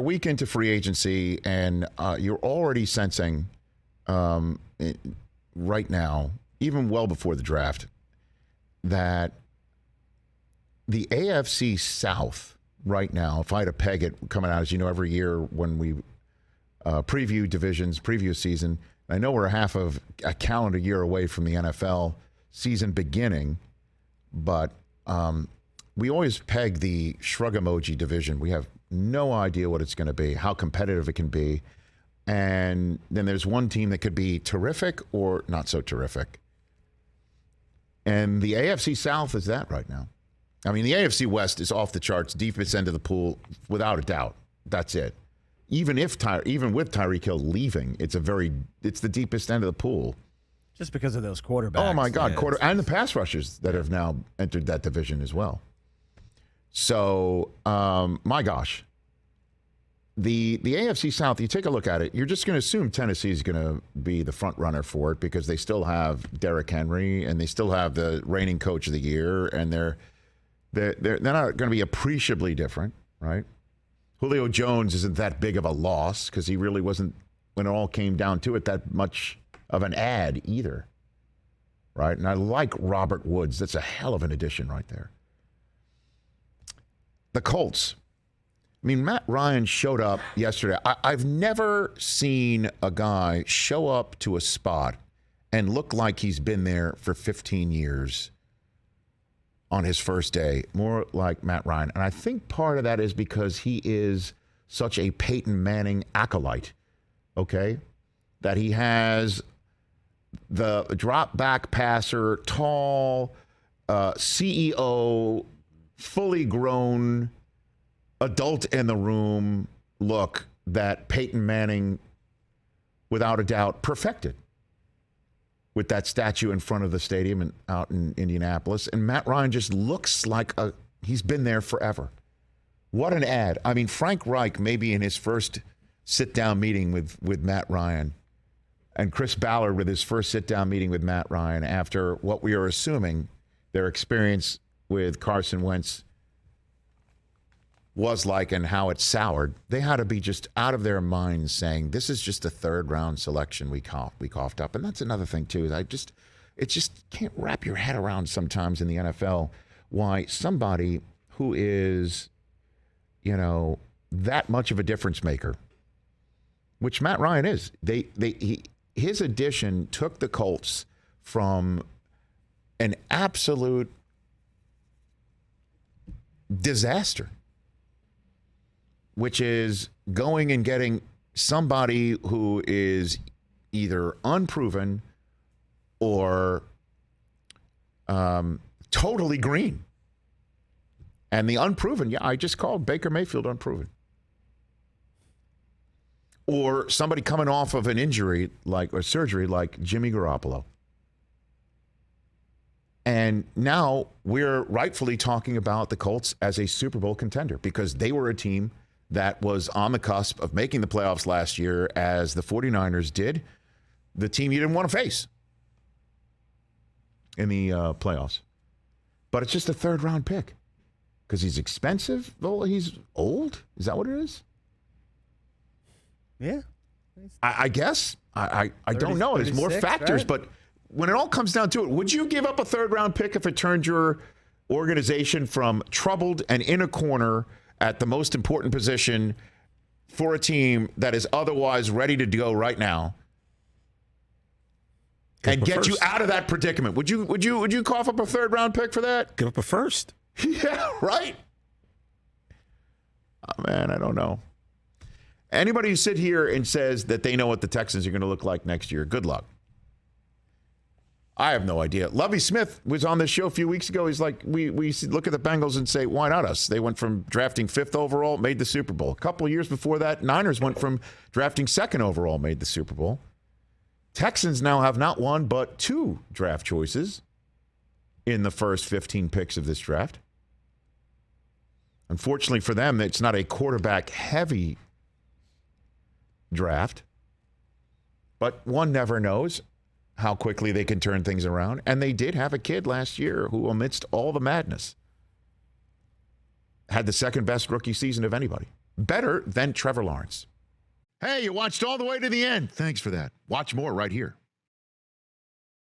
a week into free agency, and you're already sensing right now, even well before the draft, that the AFC South right now, if I had to peg it coming out, as you know, every year when we preview divisions, preview season, I know we're half of a calendar year away from the NFL season beginning, but we always peg the shrug emoji division. We have no idea what it's going to be, how competitive it can be. And then there's one team that could be terrific or not so terrific. And the AFC South is that right now. I mean, the AFC West is off the charts, deepest end of the pool, without a doubt. That's it. Even with Tyreek Hill leaving, it's the deepest end of the pool. Just because of those quarterbacks. Oh my God, and the pass rushers that have now entered that division as well. So, my gosh, the AFC South. You take a look at it. You're just going to assume Tennessee is going to be the front runner for it because they still have Derrick Henry and they still have the reigning coach of the year, and they're not going to be appreciably different, right? Julio Jones isn't that big of a loss because he really wasn't, when it all came down to it, that much of an ad either, right? And I like Robert Woods. That's a hell of an addition right there. The Colts. I mean, Matt Ryan showed up yesterday. I've never seen a guy show up to a spot and look like he's been there for 15 years on his first day, more like Matt Ryan. And I think part of that is because he is such a Peyton Manning acolyte, okay? That he has the drop back passer, tall, CEO, fully grown, adult in the room look that Peyton Manning, without a doubt, perfected with that statue in front of the stadium and out in Indianapolis. And Matt Ryan just looks like he's been there forever. What an ad. I mean, Frank Reich, maybe in his first sit-down meeting with Matt Ryan, and Chris Ballard with his first sit-down meeting with Matt Ryan after what we are assuming their experience with Carson Wentz was like and how it soured, they had to be just out of their minds saying, this is just a third-round selection we coughed up. And that's another thing, too. It just can't wrap your head around sometimes in the NFL why somebody who is, that much of a difference maker, which Matt Ryan is, his addition took the Colts from an absolute disaster, which is going and getting somebody who is either unproven or totally green. And the unproven, I just called Baker Mayfield unproven. Or somebody coming off of an injury or surgery like Jimmy Garoppolo. And now we're rightfully talking about the Colts as a Super Bowl contender because they were a team that was on the cusp of making the playoffs last year, as the 49ers did, the team you didn't want to face in the playoffs. But it's just a third-round pick because he's expensive. Well, he's old. Is that what it is? Yeah. I guess. I don't know. There's more factors, right? But when it all comes down to it, would you give up a third-round pick if it turned your organization from troubled and in a corner at the most important position for a team that is otherwise ready to go right now and get you out of that predicament? Would you cough up a third-round pick for that? Give up a first. Yeah, right? Oh, man, I don't know. Anybody who sit here and says that they know what the Texans are going to look like next year, good luck. I have no idea. Lovie Smith was on this show a few weeks ago. He's like, we look at the Bengals and say, why not us? They went from drafting 5th overall, made the Super Bowl. A couple of years before that, Niners went from drafting 2nd overall, made the Super Bowl. Texans now have not one, but 2 draft choices in the first 15 picks of this draft. Unfortunately for them, it's not a quarterback-heavy draft, but one never knows how quickly they can turn things around. And they did have a kid last year who, amidst all the madness, had the second best rookie season of anybody better than Trevor Lawrence. Hey, you watched all the way to the end. Thanks for that. Watch more right here.